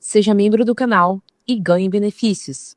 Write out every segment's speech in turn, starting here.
seja membro do canal e ganhe benefícios.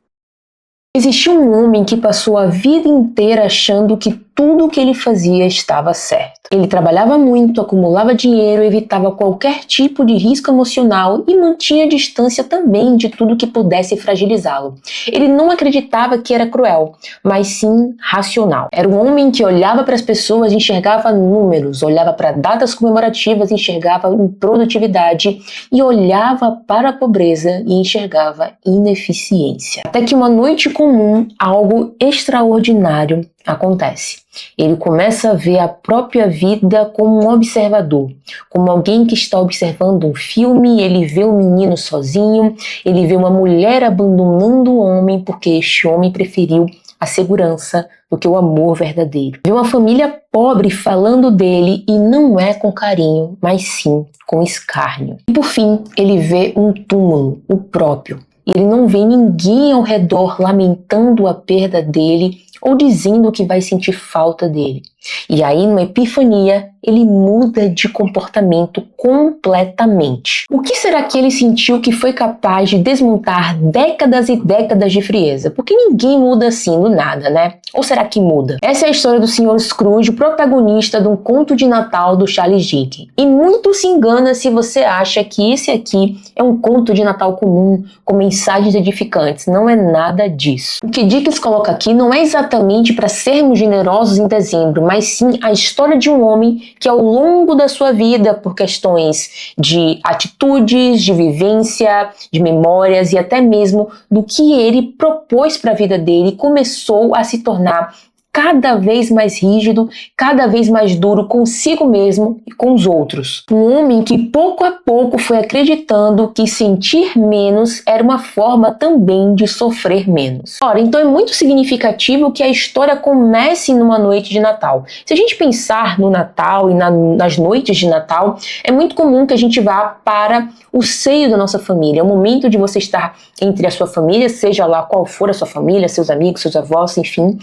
Existiu um homem que passou a vida inteira achando que tudo o que ele fazia estava certo. Ele trabalhava muito, acumulava dinheiro, evitava qualquer tipo de risco emocional e mantinha distância também de tudo que pudesse fragilizá-lo. Ele não acreditava que era cruel, mas sim racional. Era um homem que olhava para as pessoas e enxergava números, olhava para datas comemorativas e enxergava improdutividade e olhava para a pobreza e enxergava ineficiência. Até que uma noite comum, algo extraordinário acontece. Ele começa a ver a própria vida como um observador, como alguém que está observando um filme. Ele vê um menino sozinho, ele vê uma mulher abandonando o homem porque este homem preferiu a segurança do que o amor verdadeiro. Vê uma família pobre falando dele e não é com carinho, mas sim com escárnio. E por fim, ele vê um túmulo, o próprio. E ele não vê ninguém ao redor lamentando a perda dele ou dizendo que vai sentir falta dele. E aí, numa epifania, ele muda de comportamento completamente. O que será que ele sentiu que foi capaz de desmontar décadas e décadas de frieza? Porque ninguém muda assim do nada, né? Ou será que muda? Essa é a história do Sr. Scrooge, protagonista de um conto de Natal do Charles Dickens. E muito se engana se você acha que esse aqui é um conto de Natal comum, com mensagens edificantes. Não é nada disso. O que Dickens coloca aqui não é exatamente para sermos generosos em dezembro, mas sim a história de um homem que ao longo da sua vida, por questões de atitudes, de vivência, de memórias e até mesmo do que ele propôs para a vida dele, começou a se tornar cada vez mais rígido, cada vez mais duro consigo mesmo e com os outros. Um homem que pouco a pouco foi acreditando que sentir menos era uma forma também de sofrer menos. Ora, então é muito significativo que a história comece numa noite de Natal. Se a gente pensar no Natal e nas noites de Natal, é muito comum que a gente vá para o seio da nossa família. É o momento de você estar entre a sua família, seja lá qual for a sua família, seus amigos, seus avós, enfim.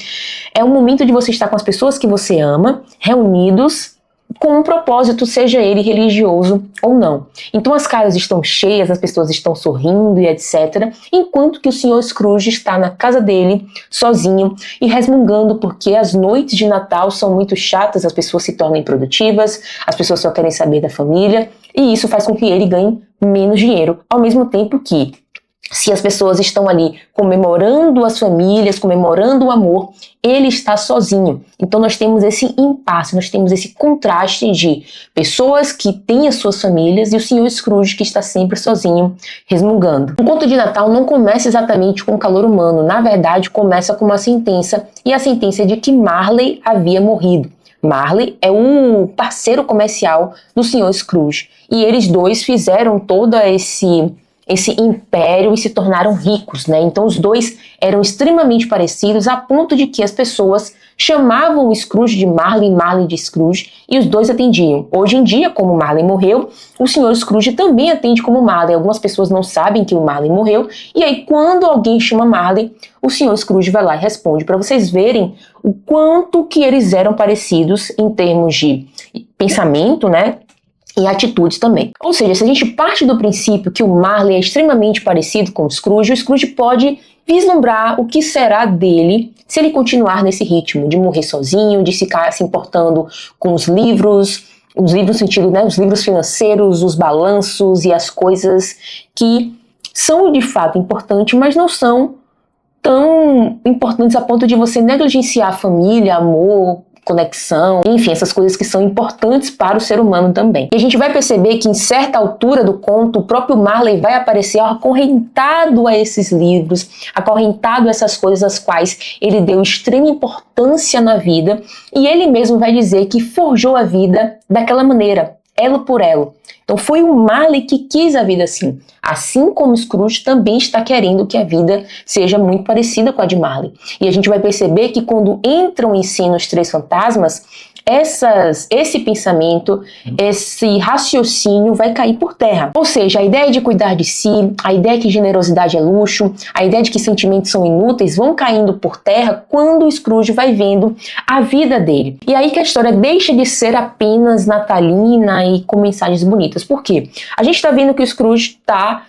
É um momento de você estar com as pessoas que você ama, reunidos, com um propósito, seja ele religioso ou não. Então as casas estão cheias, as pessoas estão sorrindo e etc. Enquanto que o Sr. Scrooge está na casa dele, sozinho, e resmungando porque as noites de Natal são muito chatas, as pessoas se tornam improdutivas, as pessoas só querem saber da família, e isso faz com que ele ganhe menos dinheiro, ao mesmo tempo que, se as pessoas estão ali comemorando as famílias, comemorando o amor, ele está sozinho. Então nós temos esse impasse, nós temos esse contraste de pessoas que têm as suas famílias e o Sr. Scrooge que está sempre sozinho, resmungando. O conto de Natal não começa exatamente com calor humano, na verdade começa com uma sentença, e a sentença é de que Marley havia morrido. Marley é o parceiro comercial do Sr. Scrooge, e eles dois fizeram todo esse império e se tornaram ricos, né? Então os dois eram extremamente parecidos a ponto de que as pessoas chamavam o Scrooge de Marley, Marley de Scrooge, e os dois atendiam. Hoje em dia, como Marley morreu, o Sr. Scrooge também atende como Marley. Algumas pessoas não sabem que o Marley morreu, e aí quando alguém chama Marley, o Sr. Scrooge vai lá e responde, para vocês verem o quanto que eles eram parecidos em termos de pensamento, né? E atitudes também. Ou seja, se a gente parte do princípio que o Marley é extremamente parecido com o Scrooge pode vislumbrar o que será dele se ele continuar nesse ritmo de morrer sozinho, de ficar se importando com os livros no sentido, né, os livros financeiros, os balanços e as coisas que são de fato importantes, mas não são tão importantes a ponto de você negligenciar a família, amor, conexão, enfim, essas coisas que são importantes para o ser humano também. E a gente vai perceber que em certa altura do conto, o próprio Marley vai aparecer acorrentado a esses livros, acorrentado a essas coisas às quais ele deu extrema importância na vida, e ele mesmo vai dizer que forjou a vida daquela maneira, elo por elo. Então foi o Marley que quis a vida assim como Scrooge também está querendo que a vida seja muito parecida com a de Marley. E a gente vai perceber que quando entram em cena os três fantasmas, esse pensamento, esse raciocínio vai cair por terra. Ou seja, a ideia de cuidar de si, a ideia que generosidade é luxo, a ideia de que sentimentos são inúteis vão caindo por terra quando o Scrooge vai vendo a vida dele. E aí que a história deixa de ser apenas natalina e com mensagens bonitas. Por quê? A gente está vendo que o Scrooge está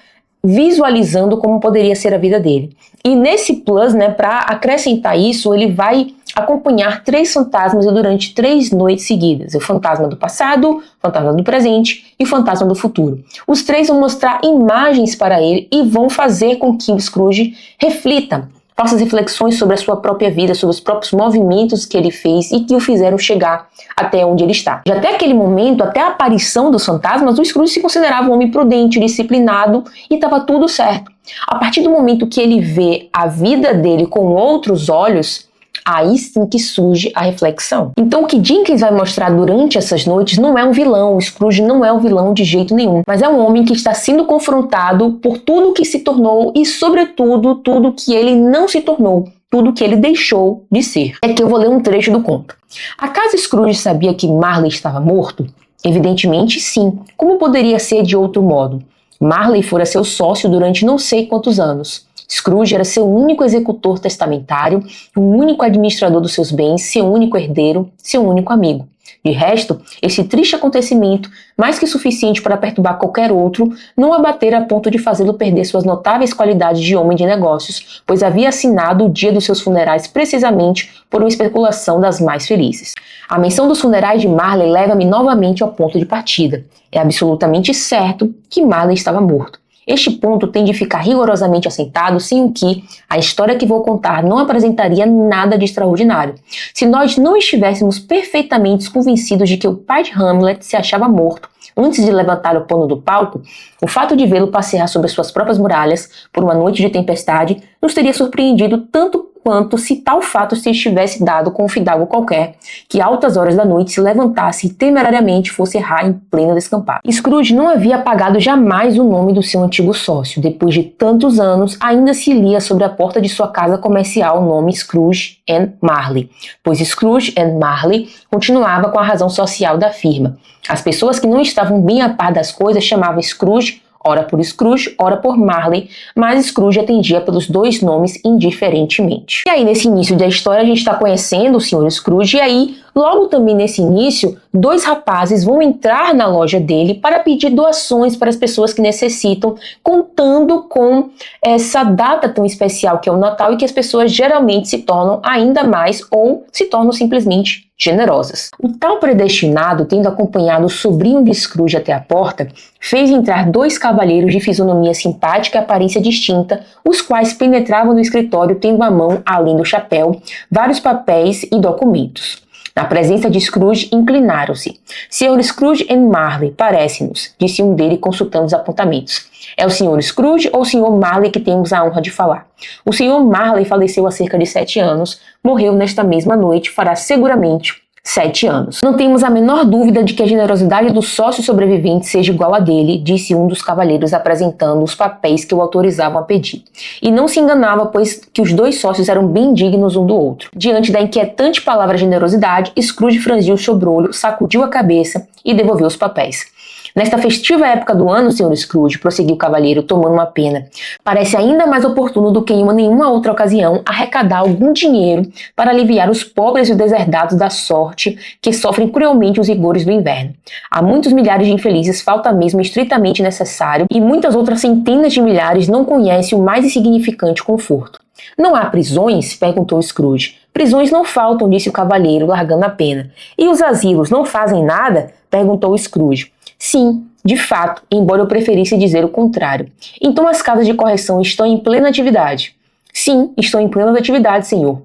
visualizando como poderia ser a vida dele. E nesse plus, para acrescentar isso, ele vai acompanhar 3 fantasmas durante 3 noites seguidas. O fantasma do passado, o fantasma do presente e o fantasma do futuro. Os 3 vão mostrar imagens para ele e vão fazer com que o Scrooge reflita, faça reflexões sobre a sua própria vida, sobre os próprios movimentos que ele fez e que o fizeram chegar até onde ele está. Já até aquele momento, até a aparição dos fantasmas, o Scrooge se considerava um homem prudente, disciplinado e estava tudo certo. A partir do momento que ele vê a vida dele com outros olhos, aí sim que surge a reflexão. Então o que Dickens vai mostrar durante essas noites não é um vilão, o Scrooge não é um vilão de jeito nenhum, mas é um homem que está sendo confrontado por tudo que se tornou e, sobretudo, tudo que ele não se tornou, tudo que ele deixou de ser. É que eu vou ler um trecho do conto. Acaso Scrooge sabia que Marley estava morto? Evidentemente sim. Como poderia ser de outro modo? Marley fora seu sócio durante não sei quantos anos. Scrooge era seu único executor testamentário, o único administrador dos seus bens, seu único herdeiro, seu único amigo. De resto, esse triste acontecimento, mais que suficiente para perturbar qualquer outro, não abatera a ponto de fazê-lo perder suas notáveis qualidades de homem de negócios, pois havia assinado o dia dos seus funerais precisamente por uma especulação das mais felizes. A menção dos funerais de Marley leva-me novamente ao ponto de partida. É absolutamente certo que Marley estava morto. Este ponto tem de ficar rigorosamente assentado, sem o que a história que vou contar não apresentaria nada de extraordinário. Se nós não estivéssemos perfeitamente convencidos de que o pai de Hamlet se achava morto antes de levantar o pano do palco, o fato de vê-lo passear sobre suas próprias muralhas por uma noite de tempestade nos teria surpreendido tanto quanto se tal fato se estivesse dado com um fidalgo qualquer, que a altas horas da noite se levantasse e temerariamente fosse errar em pleno descampado. Scrooge não havia apagado jamais o nome do seu antigo sócio. Depois de tantos anos, ainda se lia sobre a porta de sua casa comercial o nome Scrooge and Marley, pois Scrooge and Marley continuava com a razão social da firma. As pessoas que não estavam bem a par das coisas chamavam Scrooge ora por Scrooge, ora por Marley, mas Scrooge atendia pelos 2 nomes indiferentemente. E aí, nesse início da história, a gente está conhecendo o Sr. Scrooge, e aí, logo também nesse início, 2 rapazes vão entrar na loja dele para pedir doações para as pessoas que necessitam, contando com essa data tão especial que é o Natal e que as pessoas geralmente se tornam ainda mais ou se tornam simplesmente generosas. O tal predestinado, tendo acompanhado o sobrinho de Scrooge até a porta, fez entrar 2 cavalheiros de fisionomia simpática e aparência distinta, os quais penetravam no escritório tendo à mão, além do chapéu, vários papéis e documentos. Na presença de Scrooge, inclinaram-se. Sr. Scrooge and Marley, parece-nos, disse um deles consultando os apontamentos. É o Sr. Scrooge ou o Sr. Marley que temos a honra de falar? O Sr. Marley faleceu há cerca de 7 anos, morreu nesta mesma noite, fará seguramente 7 anos. Não temos a menor dúvida de que a generosidade do sócio sobrevivente seja igual à dele, disse um dos cavalheiros apresentando os papéis que o autorizavam a pedir. E não se enganava, pois que os 2 sócios eram bem dignos um do outro. Diante da inquietante palavra generosidade, Scrooge franziu o sobrolho, sacudiu a cabeça e devolveu os papéis. Nesta festiva época do ano, Sr. Scrooge, prosseguiu o cavalheiro, tomando uma pena, parece ainda mais oportuno do que em nenhuma outra ocasião arrecadar algum dinheiro para aliviar os pobres e os deserdados da sorte que sofrem cruelmente os rigores do inverno. A muitos milhares de infelizes falta mesmo estritamente necessário e muitas outras centenas de milhares não conhecem o mais insignificante conforto. Não há prisões? Perguntou Scrooge. Prisões não faltam, disse o cavalheiro, largando a pena. E os asilos não fazem nada? Perguntou Scrooge. Sim, de fato, embora eu preferisse dizer o contrário. Então as casas de correção estão em plena atividade? Sim, estão em plena atividade, senhor.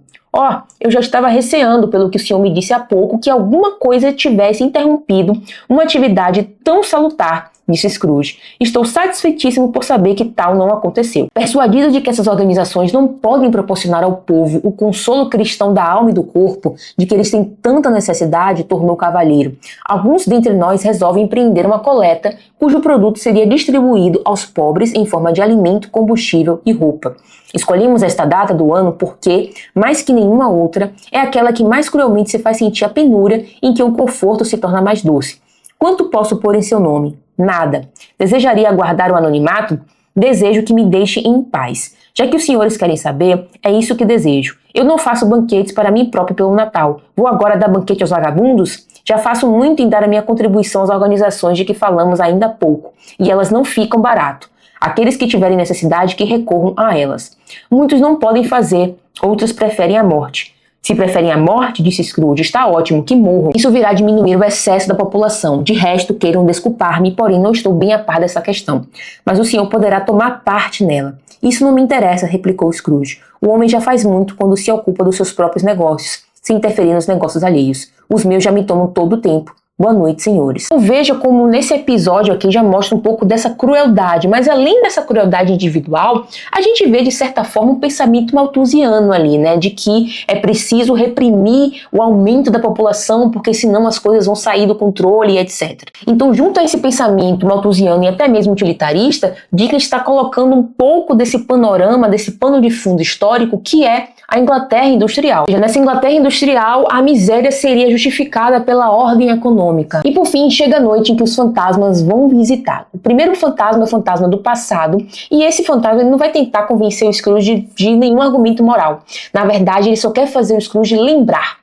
Eu já estava receando, pelo que o senhor me disse há pouco, que alguma coisa tivesse interrompido uma atividade tão salutar, disse Scrooge. Estou satisfeitíssimo por saber que tal não aconteceu. Persuadido de que essas organizações não podem proporcionar ao povo o consolo cristão da alma e do corpo, de que eles têm tanta necessidade, tornou o cavalheiro. Alguns dentre nós resolvem empreender uma coleta, cujo produto seria distribuído aos pobres em forma de alimento, combustível e roupa. Escolhemos esta data do ano porque, mais que nenhuma outra, é aquela que mais cruelmente se faz sentir a penúria em que o conforto se torna mais doce. Quanto posso pôr em seu nome? Nada. Desejaria aguardar o anonimato? Desejo que me deixe em paz. Já que os senhores querem saber, é isso que desejo. Eu não faço banquetes para mim próprio pelo Natal. Vou agora dar banquete aos vagabundos? Já faço muito em dar a minha contribuição às organizações de que falamos ainda há pouco, e elas não ficam barato. Aqueles que tiverem necessidade que recorram a elas. Muitos não podem fazer, outros preferem a morte. Se preferem a morte, disse Scrooge, está ótimo, que morram. Isso virá diminuir o excesso da população. De resto, queiram desculpar-me, porém não estou bem a par dessa questão. Mas o senhor poderá tomar parte nela. Isso não me interessa, replicou Scrooge. O homem já faz muito quando se ocupa dos seus próprios negócios, sem interferir nos negócios alheios. Os meus já me tomam todo o tempo. Boa noite, senhores. Então veja como nesse episódio aqui já mostra um pouco dessa crueldade, mas além dessa crueldade individual, a gente vê de certa forma um pensamento malthusiano ali, né, de que é preciso reprimir o aumento da população, porque senão as coisas vão sair do controle, etc. Então, junto a esse pensamento malthusiano e até mesmo utilitarista, Dickens está colocando um pouco desse panorama, desse pano de fundo histórico que é a Inglaterra industrial. Nessa Inglaterra industrial, a miséria seria justificada pela ordem econômica. E por fim, chega a noite em que os fantasmas vão visitar. O primeiro fantasma é o fantasma do passado, e esse fantasma ele não vai tentar convencer o Scrooge de nenhum argumento moral. Na verdade, ele só quer fazer o Scrooge lembrar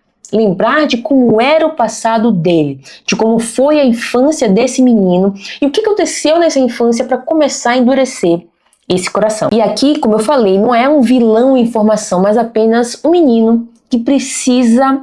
de como era o passado dele, de como foi a infância desse menino e o que aconteceu nessa infância para começar a endurecer esse coração. E aqui, como eu falei, não é um vilão em formação, mas apenas um menino que precisa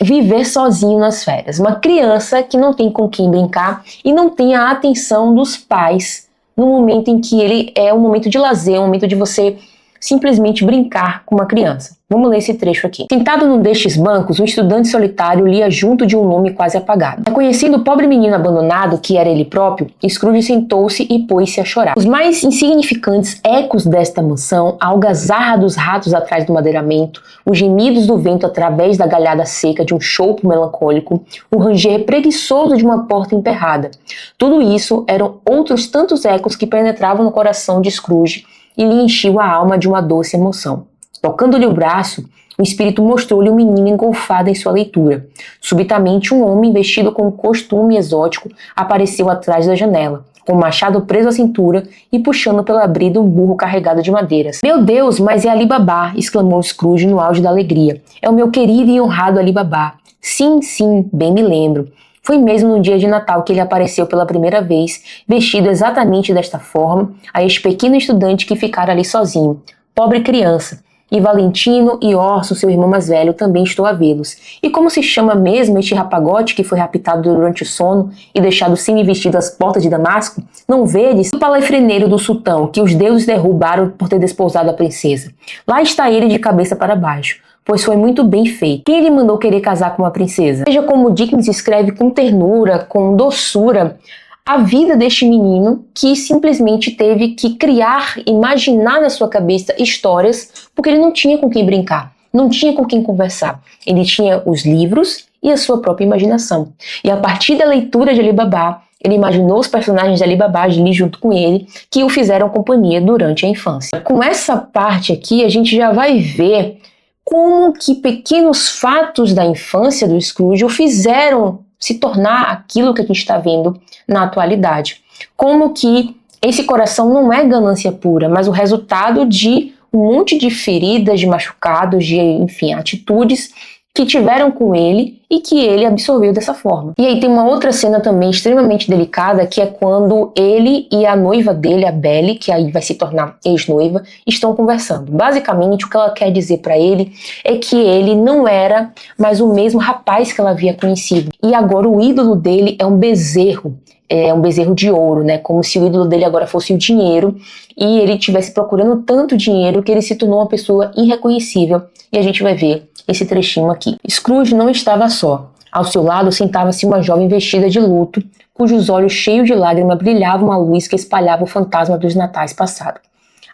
viver sozinho nas férias. Uma criança que não tem com quem brincar e não tem a atenção dos pais no momento em que ele é um momento de lazer, um momento de você simplesmente brincar com uma criança. Vamos ler esse trecho aqui. Sentado num destes bancos, um estudante solitário lia junto de um nome quase apagado. Reconhecendo o pobre menino abandonado, que era ele próprio, Scrooge sentou-se e pôs-se a chorar. Os mais insignificantes ecos desta mansão, a algazarra dos ratos atrás do madeiramento, os gemidos do vento através da galhada seca de um choupo melancólico, o ranger preguiçoso de uma porta emperrada. Tudo isso eram outros tantos ecos que penetravam no coração de Scrooge e lhe enchiam a alma de uma doce emoção. Tocando-lhe o braço, o espírito mostrou-lhe um menino engolfado em sua leitura. Subitamente, um homem vestido com um costume exótico apareceu atrás da janela, com o machado preso à cintura e puxando pela brida um burro carregado de madeiras. Meu Deus, mas é Ali Babá! Exclamou Scrooge no auge da alegria. É o meu querido e honrado Ali Babá. Sim, bem me lembro. Foi mesmo no dia de Natal que ele apareceu pela primeira vez, vestido exatamente desta forma, a este pequeno estudante que ficara ali sozinho. Pobre criança! E Valentino e Orso, seu irmão mais velho, também estou a vê-los. E como se chama mesmo este rapagote que foi raptado durante o sono e deixado semi-vestido às portas de Damasco? Não vedes? O palafreneiro do sultão, que os deuses derrubaram por ter desposado a princesa. Lá está ele de cabeça para baixo, pois foi muito bem feito. Quem lhe mandou querer casar com uma princesa? Veja como Dickens escreve com ternura, com doçura, a vida deste menino que simplesmente teve que criar, imaginar na sua cabeça histórias porque ele não tinha com quem brincar, não tinha com quem conversar. Ele tinha os livros e a sua própria imaginação. E a partir da leitura de Ali Babá, ele imaginou os personagens de Ali Babá ali junto com ele, que o fizeram companhia durante a infância. Com essa parte aqui, a gente já vai ver como que pequenos fatos da infância do Scrooge o fizeram se tornar aquilo que a gente está vendo na atualidade. Como que esse coração não é ganância pura, mas o resultado de um monte de feridas, de machucados, de, enfim, atitudes que tiveram com ele e que ele absorveu dessa forma. E aí tem uma outra cena também extremamente delicada, que é quando ele e a noiva dele, a Belle, que aí vai se tornar ex-noiva, estão conversando. Basicamente, o que ela quer dizer para ele é que ele não era mais o mesmo rapaz que ela havia conhecido. E agora o ídolo dele é um bezerro de ouro, né? Como se o ídolo dele agora fosse o dinheiro e ele estivesse procurando tanto dinheiro que ele se tornou uma pessoa irreconhecível. E a gente vai ver esse trechinho aqui. Scrooge não estava só. Ao seu lado sentava-se uma jovem vestida de luto, cujos olhos cheios de lágrima brilhavam a luz que espalhava o fantasma dos natais passados.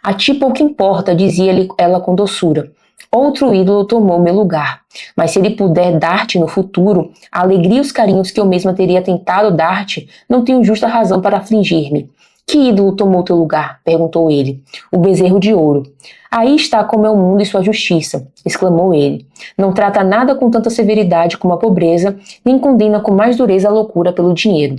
A ti pouco importa, dizia ela com doçura. Outro ídolo tomou meu lugar, mas se ele puder dar-te no futuro a alegria e os carinhos que eu mesma teria tentado dar-te, não tenho justa razão para afligir-me. Que ídolo tomou teu lugar? Perguntou ele. O bezerro de ouro. Aí está como é o mundo e sua justiça, exclamou ele. Não trata nada com tanta severidade como a pobreza, nem condena com mais dureza a loucura pelo dinheiro.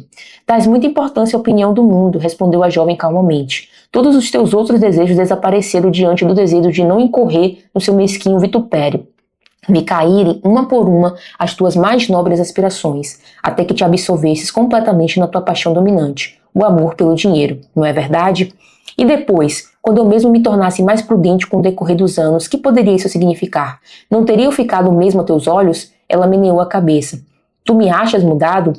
Dás muita importância à opinião do mundo, respondeu a jovem calmamente. Todos os teus outros desejos desapareceram diante do desejo de não incorrer no seu mesquinho vitupério. Me caírem, uma por uma, as tuas mais nobres aspirações, até que te absolvesses completamente na tua paixão dominante, o amor pelo dinheiro, não é verdade? E depois, quando eu mesmo me tornasse mais prudente com o decorrer dos anos, que poderia isso significar? Não teria eu ficado o mesmo a teus olhos? Ela meneou a cabeça. Tu me achas mudado?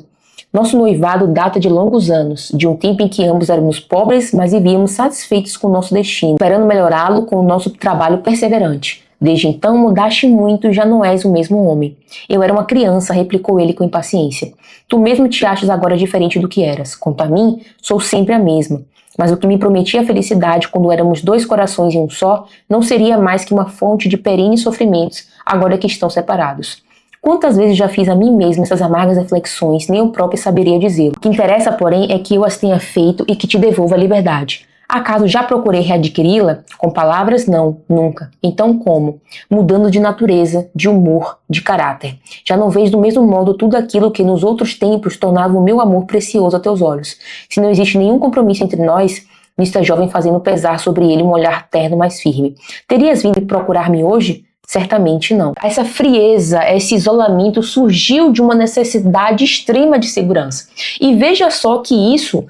Nosso noivado data de longos anos, de um tempo em que ambos éramos pobres, mas vivíamos satisfeitos com o nosso destino, esperando melhorá-lo com o nosso trabalho perseverante. Desde então mudaste muito e já não és o mesmo homem. Eu era uma criança, replicou ele com impaciência. Tu mesmo te achas agora diferente do que eras. Quanto a mim, sou sempre a mesma. Mas o que me prometia a felicidade quando éramos dois corações em um só, não seria mais que uma fonte de perenes sofrimentos, agora que estão separados. Quantas vezes já fiz a mim mesma essas amargas reflexões, nem eu próprio saberia dizê-lo. O que interessa, porém, é que eu as tenha feito e que te devolva a liberdade. Acaso já procurei readquiri-la? Com palavras, não, nunca. Então como? Mudando de natureza, de humor, de caráter. Já não vejo do mesmo modo tudo aquilo que nos outros tempos tornava o meu amor precioso a teus olhos. Se não existe nenhum compromisso entre nós, vista jovem fazendo pesar sobre ele um olhar terno mais firme. Terias vindo procurar-me hoje? Certamente não. Essa frieza, esse isolamento surgiu de uma necessidade extrema de segurança. E veja só que isso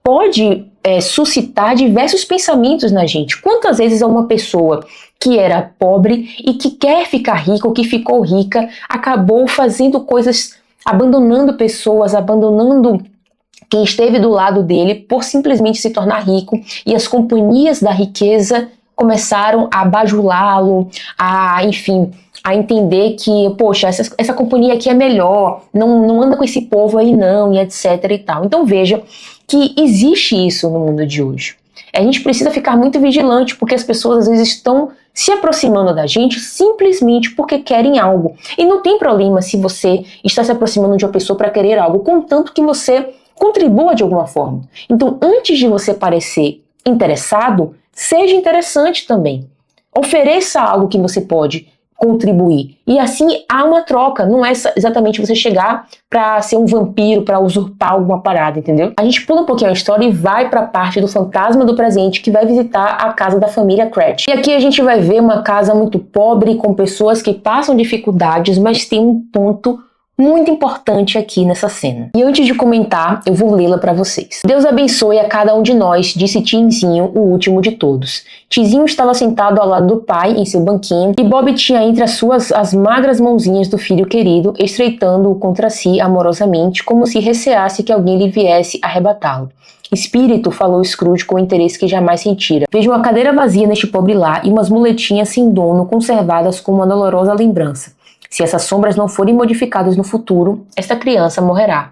pode suscitar diversos pensamentos na gente. Quantas vezes uma pessoa que era pobre e que quer ficar rica ou que ficou rica acabou fazendo coisas, abandonando pessoas, abandonando quem esteve do lado dele por simplesmente se tornar rico, e as companhias da riqueza começaram a bajulá-lo, a entender que, poxa, essa companhia aqui é melhor, não anda com esse povo aí não, e etc e tal. Então veja que existe isso no mundo de hoje. A gente precisa ficar muito vigilante, porque as pessoas às vezes estão se aproximando da gente simplesmente porque querem algo. E não tem problema se você está se aproximando de uma pessoa para querer algo, contanto que você contribua de alguma forma. Então, antes de você parecer interessado, seja interessante também. Ofereça algo que você pode contribuir. E assim há uma troca. Não é exatamente você chegar para ser um vampiro, para usurpar alguma parada, entendeu? A gente pula um pouquinho a história e vai para a parte do fantasma do presente, que vai visitar a casa da família Cratch. E aqui a gente vai ver uma casa muito pobre, com pessoas que passam dificuldades, mas tem um ponto muito importante aqui nessa cena. E antes de comentar, eu vou lê-la para vocês. Deus abençoe a cada um de nós, disse Tizinho, o último de todos. Tizinho estava sentado ao lado do pai, em seu banquinho, e Bob tinha entre as magras mãozinhas do filho querido, estreitando-o contra si amorosamente, como se receasse que alguém lhe viesse arrebatá-lo. Espírito, falou Scrooge com o interesse que jamais sentira. Vejo uma cadeira vazia neste pobre lar e umas muletinhas sem dono conservadas como uma dolorosa lembrança. Se essas sombras não forem modificadas no futuro, esta criança morrerá.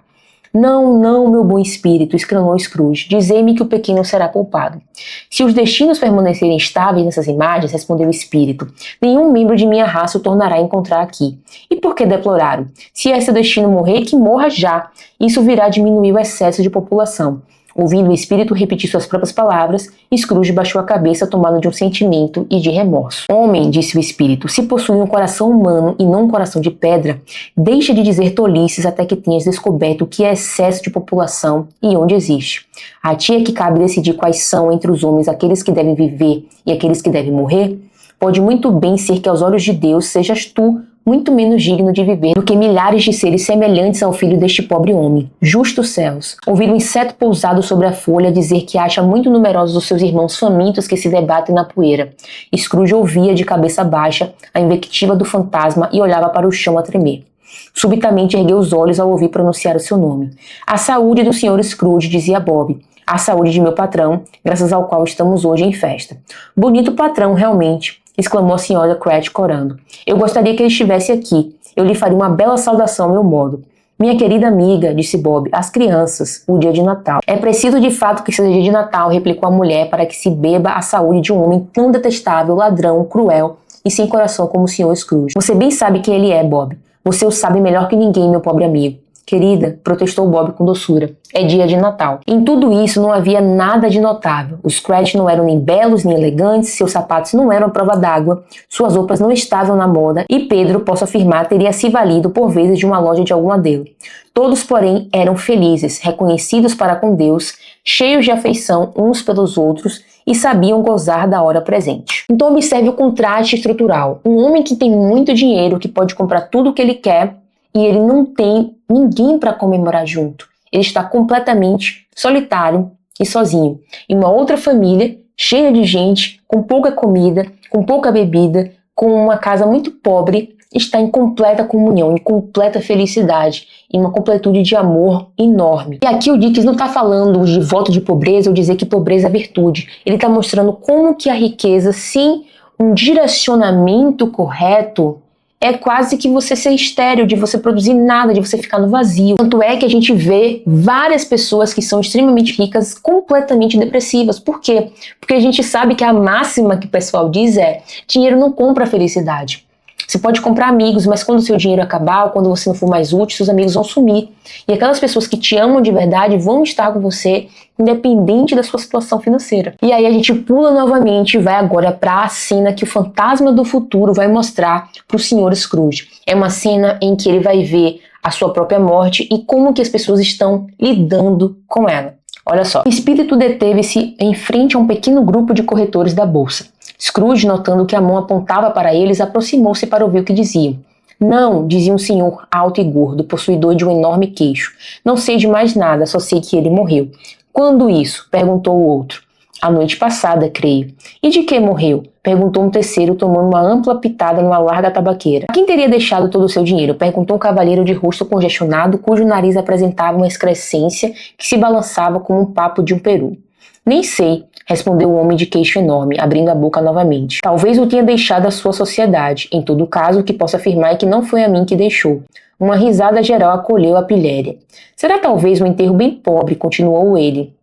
Não, não, meu bom espírito, exclamou Scrooge, dizei-me que o pequeno será poupado. Se os destinos permanecerem estáveis nessas imagens, respondeu o espírito, nenhum membro de minha raça o tornará a encontrar aqui. E por que deplorar-o? Se esse destino morrer, que morra já. Isso virá diminuir o excesso de população. Ouvindo o espírito repetir suas próprias palavras, Scrooge baixou a cabeça tomado de um sentimento e de remorso. Homem, disse o espírito, se possui um coração humano e não um coração de pedra, deixa de dizer tolices até que tenhas descoberto o que é excesso de população e onde existe. A ti é que cabe decidir quais são entre os homens aqueles que devem viver e aqueles que devem morrer. Pode muito bem ser que aos olhos de Deus sejas tu muito menos digno de viver do que milhares de seres semelhantes ao filho deste pobre homem. Justos céus! Ouvir um inseto pousado sobre a folha dizer que acha muito numerosos os seus irmãos famintos que se debatem na poeira. Scrooge ouvia de cabeça baixa a invectiva do fantasma e olhava para o chão a tremer. Subitamente ergueu os olhos ao ouvir pronunciar o seu nome. A saúde do Sr. Scrooge, dizia Bob. A saúde de meu patrão, graças ao qual estamos hoje em festa. Bonito patrão, realmente, exclamou a senhora Cratch corando. Eu gostaria que ele estivesse aqui. Eu lhe faria uma bela saudação ao meu modo. Minha querida amiga, disse Bob, as crianças, o dia de Natal. É preciso de fato que seja dia de Natal, replicou a mulher, para que se beba a saúde de um homem tão detestável, ladrão, cruel e sem coração como o Sr. Scrooge. Você bem sabe quem ele é, Bob. Você o sabe melhor que ninguém, meu pobre amigo. Querida, protestou Bob com doçura, é dia de Natal. Em tudo isso não havia nada de notável. Os Cratch não eram nem belos nem elegantes, seus sapatos não eram a prova d'água, suas roupas não estavam na moda e Pedro, posso afirmar, teria se valido por vezes de uma loja de algum adelo. Todos, porém, eram felizes, reconhecidos para com Deus, cheios de afeição uns pelos outros e sabiam gozar da hora presente. Então observe o contraste estrutural. Um homem que tem muito dinheiro, que pode comprar tudo o que ele quer, e ele não tem ninguém para comemorar junto. Ele está completamente solitário e sozinho. E uma outra família cheia de gente, com pouca comida, com pouca bebida, com uma casa muito pobre, está em completa comunhão, em completa felicidade, em uma completude de amor enorme. E aqui o Dickens não está falando de voto de pobreza ou dizer que pobreza é virtude. Ele está mostrando como que a riqueza, sim, um direcionamento correto, é quase que você ser estéril, de você produzir nada, de você ficar no vazio. Tanto é que a gente vê várias pessoas que são extremamente ricas completamente depressivas. Por quê? Porque a gente sabe que a máxima que o pessoal diz é: dinheiro não compra felicidade. Você pode comprar amigos, mas quando o seu dinheiro acabar ou quando você não for mais útil, seus amigos vão sumir. E aquelas pessoas que te amam de verdade vão estar com você, independente da sua situação financeira. E aí a gente pula novamente e vai agora para a cena que o fantasma do futuro vai mostrar para o Sr. Scrooge. É uma cena em que ele vai ver a sua própria morte e como que as pessoas estão lidando com ela. Olha só. O espírito deteve-se em frente a um pequeno grupo de corretores da bolsa. Scrooge, notando que a mão apontava para eles, aproximou-se para ouvir o que diziam. Não, dizia um senhor alto e gordo, possuidor de um enorme queixo. Não sei de mais nada, só sei que ele morreu. Quando isso? Perguntou o outro. A noite passada, creio. E de que morreu? Perguntou um terceiro, tomando uma ampla pitada numa larga tabaqueira. A quem teria deixado todo o seu dinheiro? Perguntou um cavalheiro de rosto congestionado, cujo nariz apresentava uma excrescência que se balançava como um papo de um peru. Nem sei, respondeu o homem de queixo enorme, abrindo a boca novamente. Talvez o tenha deixado a sua sociedade. Em todo caso, o que posso afirmar é que não foi a mim que deixou. Uma risada geral acolheu a pilhéria. Será talvez um enterro bem pobre, continuou ele,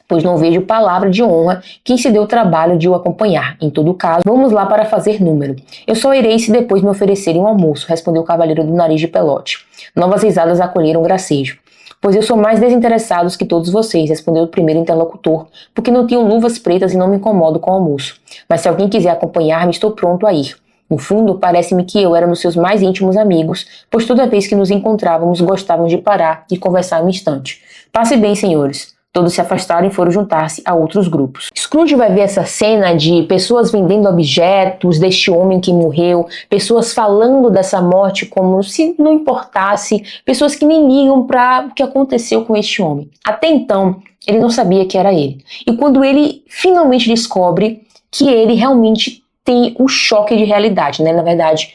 pois não vejo palavra de honra quem se deu o trabalho de o acompanhar. Em todo caso, vamos lá para fazer número. Eu só irei se depois me oferecerem um almoço, respondeu o cavalheiro do nariz de pelote. Novas risadas acolheram o gracejo. Pois eu sou mais desinteressado que todos vocês, respondeu o primeiro interlocutor, porque não tenho luvas pretas e não me incomodo com o almoço. Mas se alguém quiser acompanhar-me, estou pronto a ir. No fundo, parece-me que eu era um dos seus mais íntimos amigos, pois toda vez que nos encontrávamos, gostávamos de parar e conversar um instante. Passe bem, senhores. Todos se afastaram e foram juntar-se a outros grupos. Scrooge vai ver essa cena de pessoas vendendo objetos deste homem que morreu, pessoas falando dessa morte como se não importasse, pessoas que nem ligam para o que aconteceu com este homem. Até então, ele não sabia que era ele. E quando ele finalmente descobre que ele realmente tem o choque de realidade, né? Na verdade,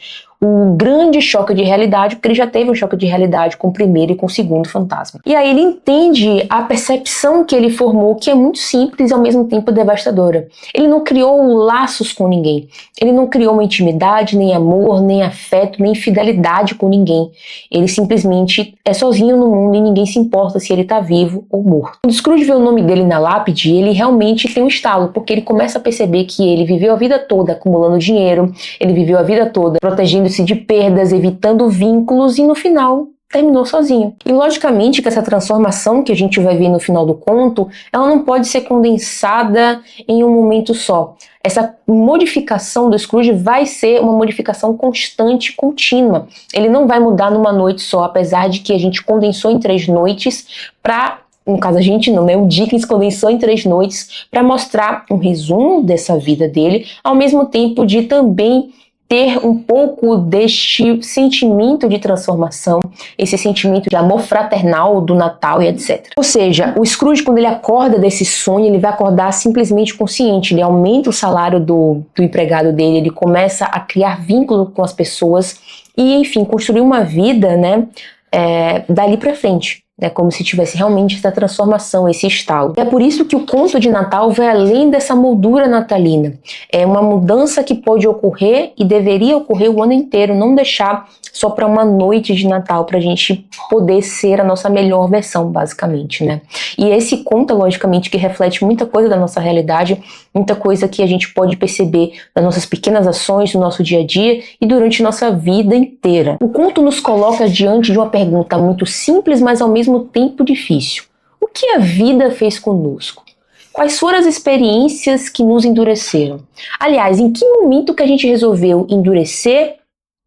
um grande choque de realidade, porque ele já teve um choque de realidade com o primeiro e com o segundo fantasma. E aí ele entende a percepção que ele formou, que é muito simples e ao mesmo tempo devastadora. Ele não criou laços com ninguém. Ele não criou uma intimidade, nem amor, nem afeto, nem fidelidade com ninguém. Ele simplesmente é sozinho no mundo e ninguém se importa se ele está vivo ou morto. Quando Scrooge vê o nome dele na lápide, ele realmente tem um estalo, porque ele começa a perceber que ele viveu a vida toda acumulando dinheiro, ele viveu a vida toda protegendo-se de perdas, evitando vínculos e no final terminou sozinho. E logicamente que essa transformação que a gente vai ver no final do conto, ela não pode ser condensada em um momento só. Essa modificação do Scrooge vai ser uma modificação constante, contínua. Ele não vai mudar numa noite só, apesar de que a gente condensou em 3 noites para... No caso a gente não, né? O Dickens condensou em 3 noites para mostrar um resumo dessa vida dele, ao mesmo tempo de também ter um pouco deste sentimento de transformação, esse sentimento de amor fraternal do Natal e etc. Ou seja, o Scrooge, quando ele acorda desse sonho, ele vai acordar simplesmente consciente, ele aumenta o salário do empregado dele, ele começa a criar vínculo com as pessoas e, enfim, construir uma vida, né, dali para frente. É como se tivesse realmente essa transformação, esse estalo. E é por isso que o conto de Natal vai além dessa moldura natalina. É uma mudança que pode ocorrer e deveria ocorrer o ano inteiro, não deixar só para uma noite de Natal, para a gente poder ser a nossa melhor versão, basicamente, né? E esse conto, logicamente, que reflete muita coisa da nossa realidade, muita coisa que a gente pode perceber nas nossas pequenas ações, no nosso dia a dia e durante nossa vida inteira. O conto nos coloca diante de uma pergunta muito simples, mas ao mesmo tempo difícil. O que a vida fez conosco? Quais foram as experiências que nos endureceram? Aliás, em que momento que a gente resolveu endurecer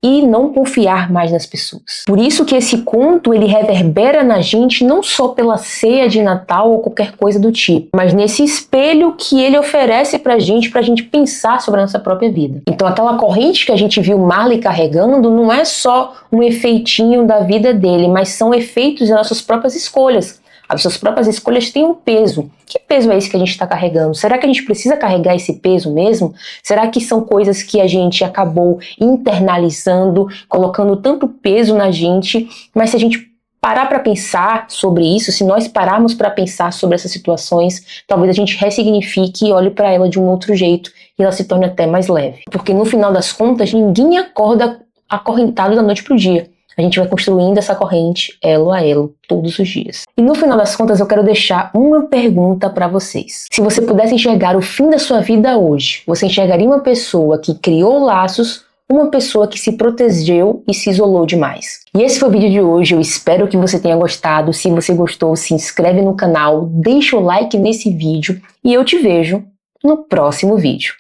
e não confiar mais nas pessoas? Por isso que esse conto, ele reverbera na gente não só pela ceia de Natal ou qualquer coisa do tipo, mas nesse espelho que ele oferece pra gente pensar sobre a nossa própria vida. Então aquela corrente que a gente viu Marley carregando não é só um efeitinho da vida dele, mas são efeitos das nossas próprias escolhas. As suas próprias escolhas têm um peso. Que peso é esse que a gente está carregando? Será que a gente precisa carregar esse peso mesmo? Será que são coisas que a gente acabou internalizando, colocando tanto peso na gente, mas se a gente parar para pensar sobre isso, se nós pararmos para pensar sobre essas situações, talvez a gente ressignifique e olhe para ela de um outro jeito e ela se torne até mais leve. Porque no final das contas, ninguém acorda acorrentado da noite pro dia. A gente vai construindo essa corrente elo a elo todos os dias. E no final das contas, eu quero deixar uma pergunta para vocês. Se você pudesse enxergar o fim da sua vida hoje, você enxergaria uma pessoa que criou laços, uma pessoa que se protegeu e se isolou demais? E esse foi o vídeo de hoje, eu espero que você tenha gostado. Se você gostou, se inscreve no canal, deixa o like nesse vídeo e eu te vejo no próximo vídeo.